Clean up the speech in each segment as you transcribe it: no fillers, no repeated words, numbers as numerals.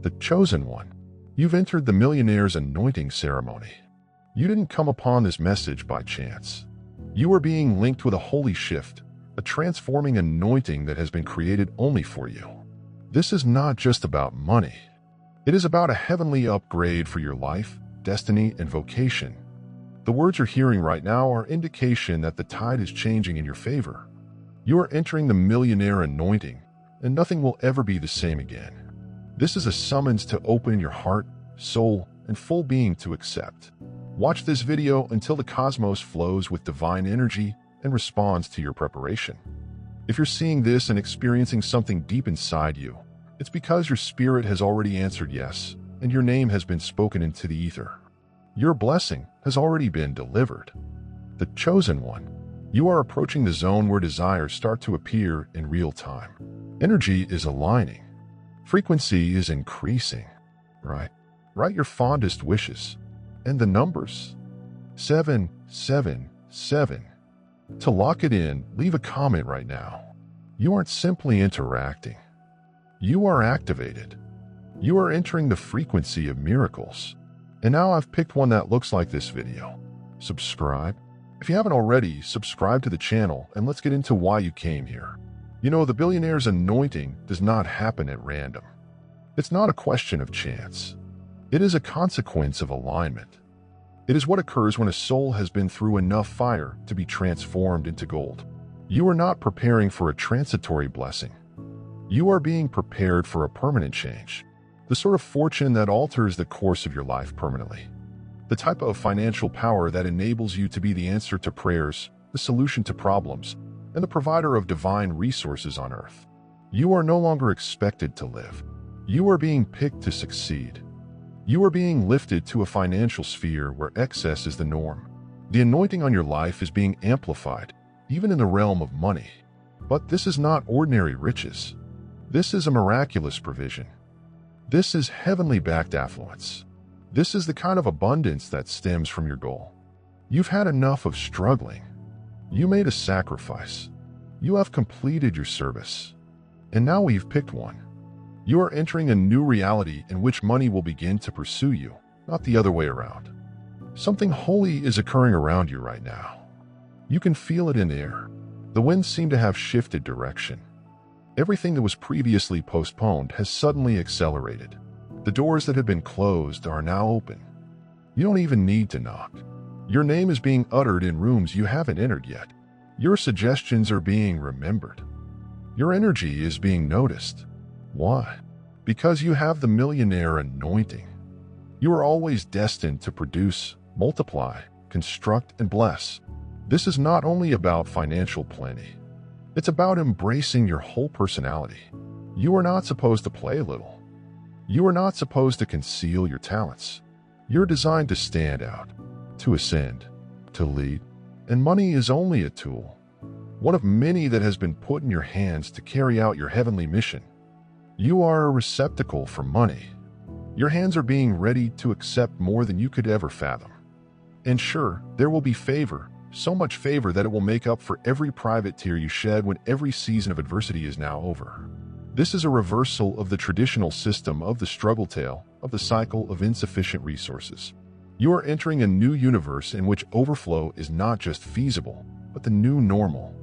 The chosen one. You've entered the Millionaire's anointing ceremony. You didn't come upon this message by chance. You are being linked with a holy shift, a transforming anointing that has been created only for you. This is not just about money. It is about a heavenly upgrade for your life, destiny, and vocation. The words you're hearing right now are indication that the tide is changing in your favor. You are entering the millionaire anointing, and nothing will ever be the same again. This is a summons to open your heart, soul, and full being to accept. Watch this video until the cosmos flows with divine energy and responds to your preparation. If you're seeing this and experiencing something deep inside you, it's because your spirit has already answered yes, and your name has been spoken into the ether. Your blessing has already been delivered. The chosen one. You are approaching the zone where desires start to appear in real time. Energy is aligning. Frequency is increasing. Write your fondest wishes. And the numbers. 777. To lock it in, leave a comment right now. You aren't simply interacting. You are activated. You are entering the frequency of miracles. And now I've picked one that looks like this video. Subscribe. If you haven't already, subscribe to the channel and let's get into why you came here. You know, the Millionaire's anointing does not happen at random. It's not a question of chance. It is a consequence of alignment. It is what occurs when a soul has been through enough fire to be transformed into gold. You are not preparing for a transitory blessing. You are being prepared for a permanent change. The sort of fortune that alters the course of your life permanently. The type of financial power that enables you to be the answer to prayers, the solution to problems, and the provider of divine resources on earth. You are no longer expected to live. You are being picked to succeed. You are being lifted to a financial sphere where excess is the norm. The anointing on your life is being amplified, even in the realm of money. But this is not ordinary riches. This is a miraculous provision. This is heavenly backed affluence. This is the kind of abundance that stems from your goal. You've had enough of struggling. You made a sacrifice. You have completed your service. And now we've picked one. You are entering a new reality in which money will begin to pursue you, not the other way around. Something holy is occurring around you right now. You can feel it in the air. The winds seem to have shifted direction. Everything that was previously postponed has suddenly accelerated. The doors that had been closed are now open. You don't even need to knock. Your name is being uttered in rooms you haven't entered yet. Your suggestions are being remembered. Your energy is being noticed. Why? Because you have the millionaire anointing. You are always destined to produce, multiply, construct, and bless. This is not only about financial plenty. It's about embracing your whole personality. You are not supposed to play little. You are not supposed to conceal your talents. You're designed to stand out, to ascend, to lead, and money is only a tool. One of many that has been put in your hands to carry out your heavenly mission. You are a receptacle for money. Your hands are being ready to accept more than you could ever fathom. And sure, there will be favor, so much favor that it will make up for every private tear you shed when every season of adversity is now over. This is a reversal of the traditional system of the struggle tale, of the cycle of insufficient resources. You are entering a new universe in which overflow is not just feasible, but the new normal.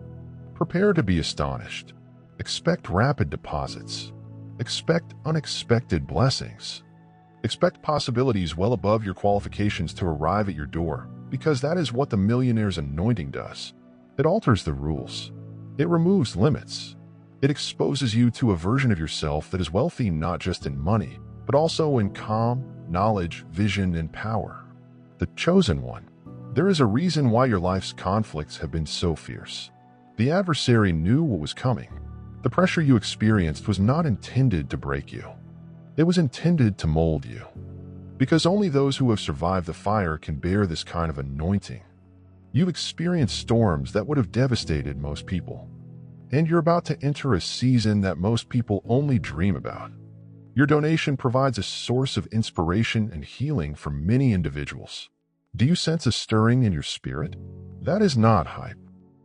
Prepare to be astonished. Expect rapid deposits. Expect unexpected blessings. Expect possibilities well above your qualifications to arrive at your door, because that is what the millionaire's anointing does. It alters the rules. It removes limits. It exposes you to a version of yourself that is wealthy not just in money, but also in calm, knowledge, vision, and power. The chosen one. There is a reason why your life's conflicts have been so fierce. The adversary knew what was coming. The pressure you experienced was not intended to break you. It was intended to mold you. Because only those who have survived the fire can bear this kind of anointing. You've experienced storms that would have devastated most people. And you're about to enter a season that most people only dream about. Your donation provides a source of inspiration and healing for many individuals. Do you sense a stirring in your spirit? That is not hype.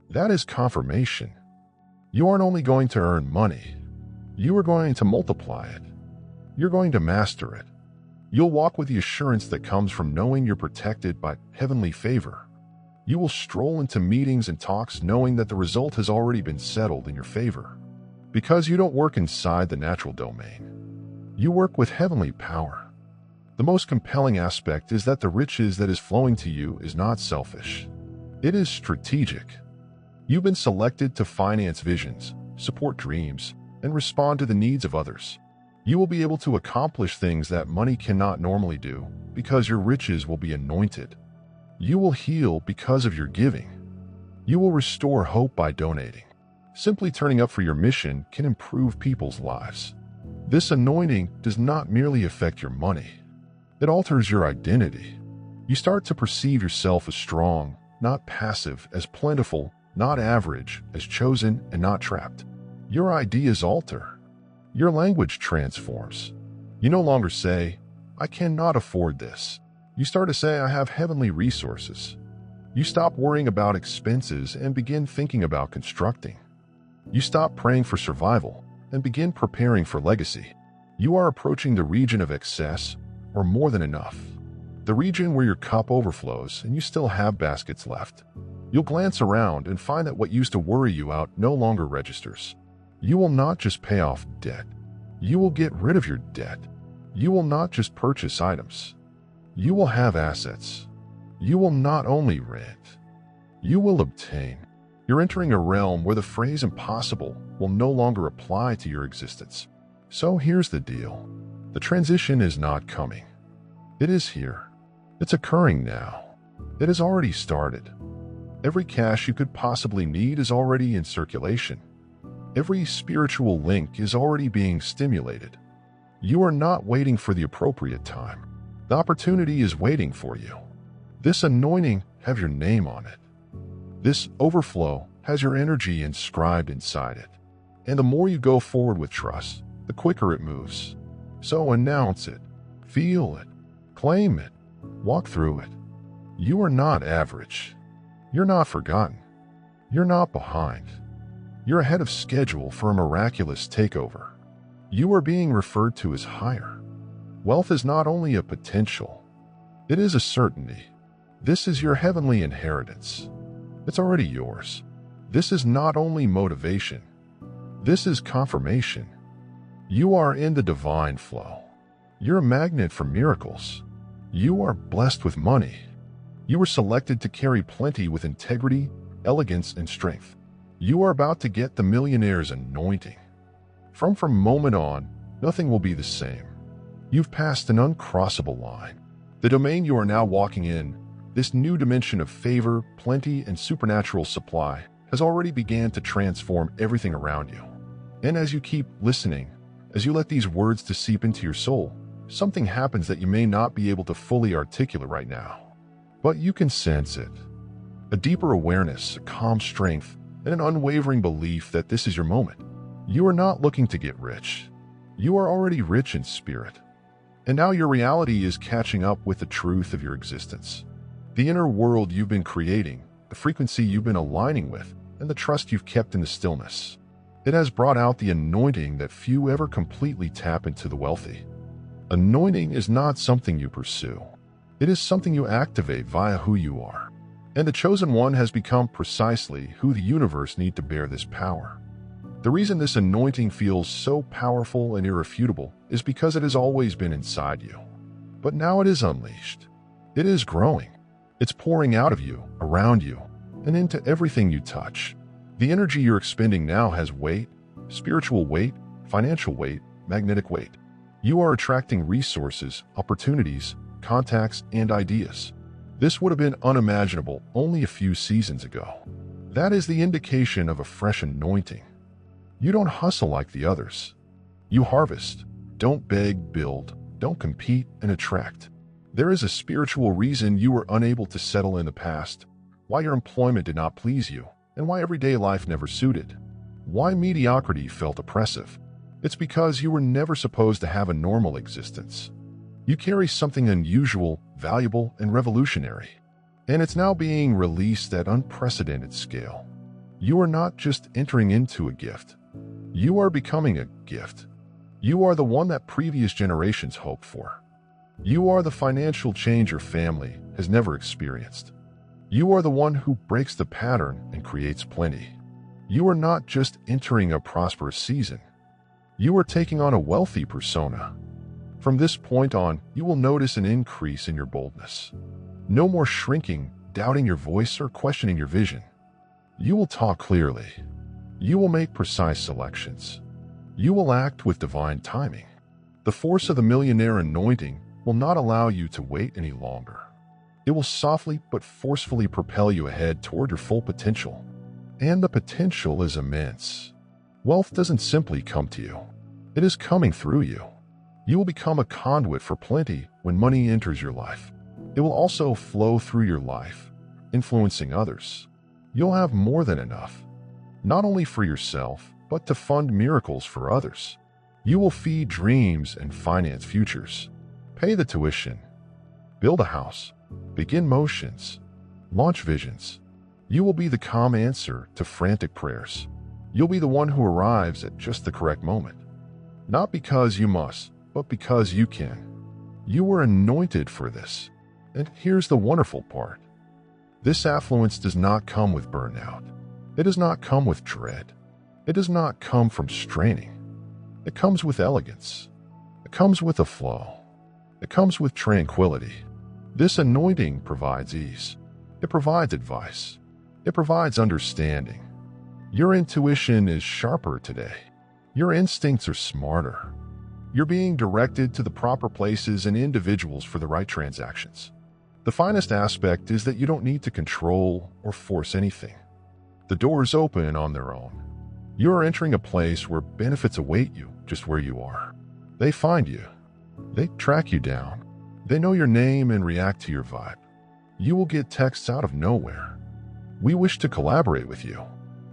That is confirmation. You aren't only going to earn money, you are going to multiply it. You're going to master it. You'll walk with the assurance that comes from knowing you're protected by heavenly favor. You will stroll into meetings and talks knowing that the result has already been settled in your favor. Because you don't work inside the natural domain. You work with heavenly power. The most compelling aspect is that the riches that is flowing to you is not selfish. It is strategic. You've been selected to finance visions, support dreams, and respond to the needs of others. You will be able to accomplish things that money cannot normally do because your riches will be anointed. You will heal because of your giving. You will restore hope by donating. Simply turning up for your mission can improve people's lives. This anointing does not merely affect your money. It alters your identity. You start to perceive yourself as strong, not passive, as plentiful, not average, as chosen, and not trapped. Your ideas alter. Your language transforms. You no longer say, "I cannot afford this." You start to say, "I have heavenly resources." You stop worrying about expenses and begin thinking about constructing. You stop praying for survival and begin preparing for legacy. You are approaching the region of excess, or more than enough. The region where your cup overflows and you still have baskets left. You'll glance around and find that what used to worry you out no longer registers. You will not just pay off debt. You will get rid of your debt. You will not just purchase items. You will have assets. You will not only rent. You will obtain. You're entering a realm where the phrase impossible will no longer apply to your existence. So here's the deal. The transition is not coming. It is here. It's occurring now. It has already started. Every cash you could possibly need is already in circulation. Every spiritual link is already being stimulated. You are not waiting for the appropriate time. The opportunity is waiting for you. This anointing has your name on it. This overflow has your energy inscribed inside it. And the more you go forward with trust, the quicker it moves. So announce it, feel it, claim it, walk through it. You are not average. You're not forgotten. You're not behind. You're ahead of schedule for a miraculous takeover. You are being referred to as higher. Wealth is not only a potential, it is a certainty. This is your heavenly inheritance. It's already yours. This is not only motivation, this is confirmation. You are in the divine flow. You're a magnet for miracles. You are blessed with money. You were selected to carry plenty with integrity, elegance, and strength. You are about to get the Millionaire's anointing. From moment on, nothing will be the same. You've passed an uncrossable line. The domain you are now walking in, this new dimension of favor, plenty, and supernatural supply, has already began to transform everything around you. And as you keep listening, as you let these words to seep into your soul, something happens that you may not be able to fully articulate right now. But you can sense it. A deeper awareness, a calm strength, and an unwavering belief that this is your moment. You are not looking to get rich. You are already rich in spirit. And now your reality is catching up with the truth of your existence. The inner world you've been creating, the frequency you've been aligning with, and the trust you've kept in the stillness. It has brought out the anointing that few ever completely tap into the wealthy. Anointing is not something you pursue. It is something you activate via who you are. And the chosen one has become precisely who the universe need to bear this power. The reason this anointing feels so powerful and irrefutable is because it has always been inside you. But now it is unleashed. It is growing. It's pouring out of you, around you, and into everything you touch. The energy you're expending now has weight, spiritual weight, financial weight, magnetic weight. You are attracting resources, opportunities, contacts, and ideas. This would have been unimaginable only a few seasons ago. That is the indication of a fresh anointing. You don't hustle like the others. You harvest. Don't beg, build. Don't compete and attract. There is a spiritual reason you were unable to settle in the past, why your employment did not please you, and why everyday life never suited. Why mediocrity felt oppressive. It's because you were never supposed to have a normal existence. You carry something unusual, valuable, and revolutionary. And it's now being released at unprecedented scale. You are not just entering into a gift. You are becoming a gift. You are the one that previous generations hoped for. You are the financial change your family has never experienced. You are the one who breaks the pattern and creates plenty. You are not just entering a prosperous season. You are taking on a wealthy persona. From this point on, you will notice an increase in your boldness. No more shrinking, doubting your voice, or questioning your vision. You will talk clearly. You will make precise selections. You will act with divine timing. The force of the millionaire anointing will not allow you to wait any longer. It will softly but forcefully propel you ahead toward your full potential. And the potential is immense. Wealth doesn't simply come to you. It is coming through you. You will become a conduit for plenty when money enters your life. It will also flow through your life, influencing others. You'll have more than enough, not only for yourself, but to fund miracles for others. You will feed dreams and finance futures. Pay the tuition. Build a house. Begin motions. Launch visions. You will be the calm answer to frantic prayers. You'll be the one who arrives at just the correct moment. Not because you must, but because you can. You were anointed for this. And here's the wonderful part. This affluence does not come with burnout. It does not come with dread. It does not come from straining. It comes with elegance. It comes with a flow. It comes with tranquility. This anointing provides ease. It provides advice. It provides understanding. Your intuition is sharper today. Your instincts are smarter. You're being directed to the proper places and individuals for the right transactions. The finest aspect is that you don't need to control or force anything. The doors open on their own. You are entering a place where benefits await you just where you are. They find you. They track you down. They know your name and react to your vibe. You will get texts out of nowhere. We wish to collaborate with you.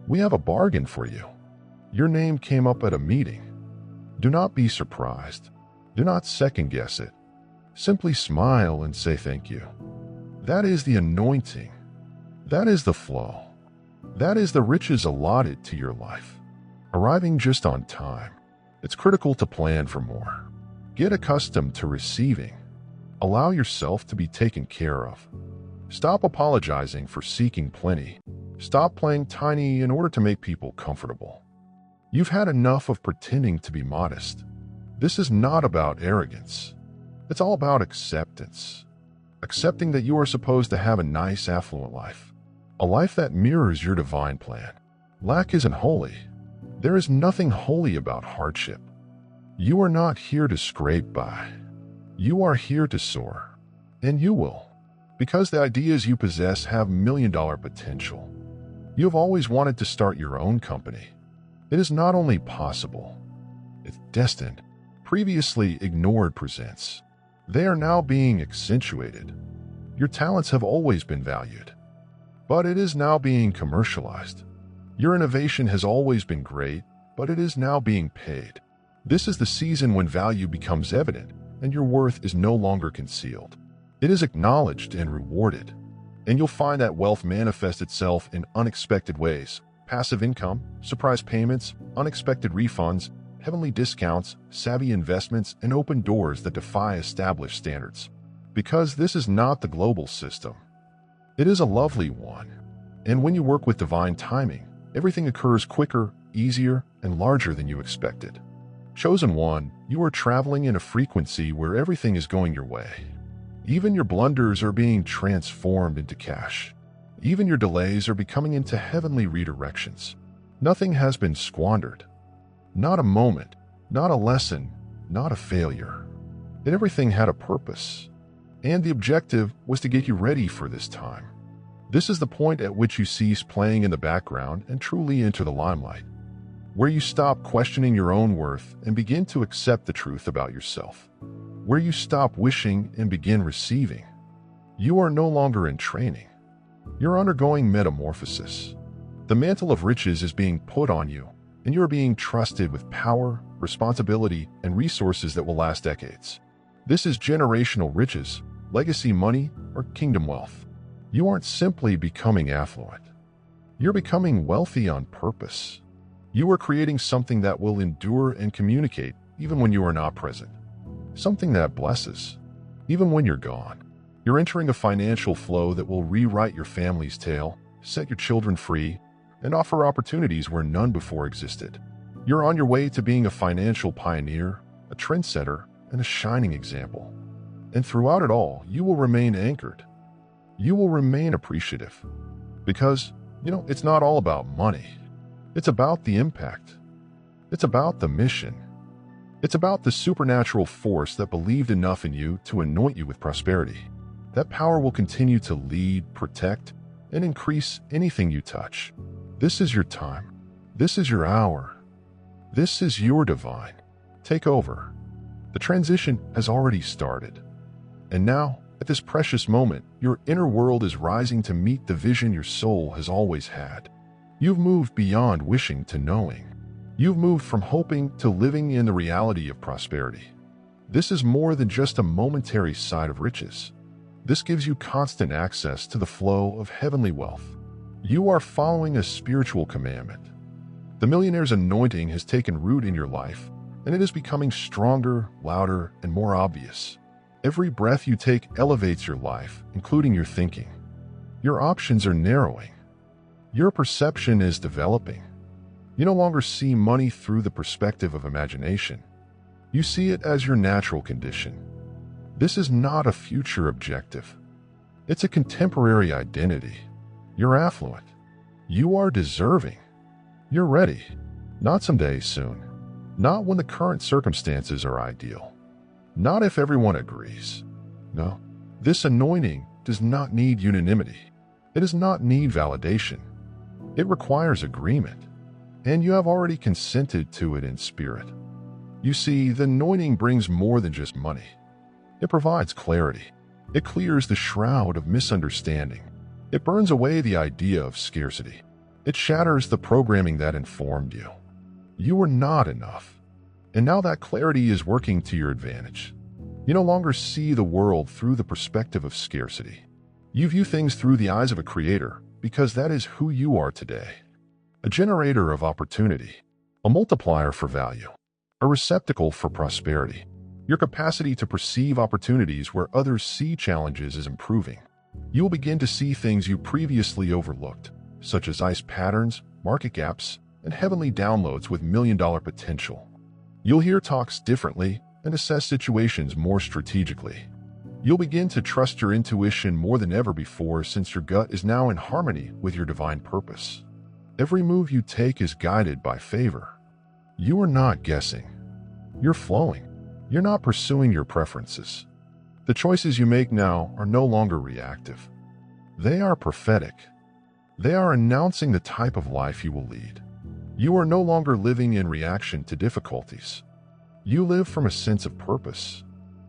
We have a bargain for you. Your name came up at a meeting. Do not be surprised. Do not second guess it. Simply smile and say thank you. That is the anointing. That is the flow. That is the riches allotted to your life. Arriving just on time. It's critical to plan for more. Get accustomed to receiving. Allow yourself to be taken care of. Stop apologizing for seeking plenty. Stop playing tiny in order to make people comfortable. You've had enough of pretending to be modest. This is not about arrogance. It's all about acceptance. Accepting that you are supposed to have a nice, affluent life. A life that mirrors your divine plan. Lack isn't holy. There is nothing holy about hardship. You are not here to scrape by. You are here to soar. And you will. Because the ideas you possess have million-dollar potential. You have always wanted to start your own company. It is not only possible, it's destined. Previously ignored presents. They are now being accentuated. Your talents have always been valued, but it is now being commercialized. Your innovation has always been great, but it is now being paid. This is the season when value becomes evident and your worth is no longer concealed. It is acknowledged and rewarded. And you'll find that wealth manifests itself in unexpected ways. Passive income, surprise payments, unexpected refunds, heavenly discounts, savvy investments, and open doors that defy established standards. Because this is not the global system. It is a lovely one. And when you work with divine timing, everything occurs quicker, easier, and larger than you expected. Chosen one, you are traveling in a frequency where everything is going your way. Even your blunders are being transformed into cash. Even your delays are becoming into heavenly redirections. Nothing has been squandered. Not a moment, not a lesson, not a failure. And everything had a purpose. And the objective was to get you ready for this time. This is the point at which you cease playing in the background and truly enter the limelight, where you stop questioning your own worth and begin to accept the truth about yourself, where you stop wishing and begin receiving. You are no longer in training. You're undergoing metamorphosis. The mantle of riches is being put on you, and you're being trusted with power, responsibility, and resources that will last decades. This is generational riches, legacy money, or kingdom wealth. You aren't simply becoming affluent. You're becoming wealthy on purpose. You are creating something that will endure and communicate even when you are not present. Something that blesses, even when you're gone. You're entering a financial flow that will rewrite your family's tale, set your children free, and offer opportunities where none before existed. You're on your way to being a financial pioneer, a trendsetter, and a shining example. And throughout it all, you will remain anchored. You will remain appreciative. Because, it's not all about money. It's about the impact. It's about the mission. It's about the supernatural force that believed enough in you to anoint you with prosperity. That power will continue to lead, protect, and increase anything you touch. This is your time. This is your hour. This is your divine. Take over. The transition has already started. And now, at this precious moment, your inner world is rising to meet the vision your soul has always had. You've moved beyond wishing to knowing. You've moved from hoping to living in the reality of prosperity. This is more than just a momentary sight of riches. This gives you constant access to the flow of heavenly wealth. You are following a spiritual commandment. The Millionaire's anointing has taken root in your life, and it is becoming stronger, louder, and more obvious. Every breath you take elevates your life, including your thinking. Your options are narrowing. Your perception is developing. You no longer see money through the perspective of imagination. You see it as your natural condition. This is not a future objective. It's a contemporary identity. You're affluent. You are deserving. You're ready. Not someday soon. Not when the current circumstances are ideal. Not if everyone agrees. No, this anointing does not need unanimity. It does not need validation. It requires agreement. And you have already consented to it in spirit. You see, the anointing brings more than just money. It provides clarity. It clears the shroud of misunderstanding. It burns away the idea of scarcity. It shatters the programming that informed you. You were not enough. And now that clarity is working to your advantage. You no longer see the world through the perspective of scarcity. You view things through the eyes of a creator because that is who you are today. A generator of opportunity, a multiplier for value, a receptacle for prosperity. Your capacity to perceive opportunities where others see challenges is improving. You will begin to see things you previously overlooked, such as ice patterns, market gaps, and heavenly downloads with million-dollar potential. You'll hear talks differently and assess situations more strategically. You'll begin to trust your intuition more than ever before since your gut is now in harmony with your divine purpose. Every move you take is guided by favor. You are not guessing. You're flowing. You're not pursuing your preferences. The choices you make now are no longer reactive. They are prophetic. They are announcing the type of life you will lead. You are no longer living in reaction to difficulties. You live from a sense of purpose.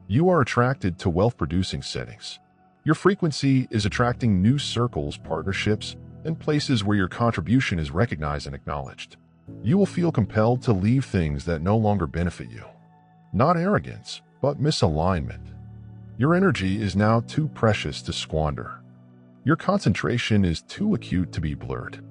You are attracted to wealth-producing settings. Your frequency is attracting new circles, partnerships, and places where your contribution is recognized and acknowledged. You will feel compelled to leave things that no longer benefit you. Not arrogance, but misalignment. Your energy is now too precious to squander. Your concentration is too acute to be blurred.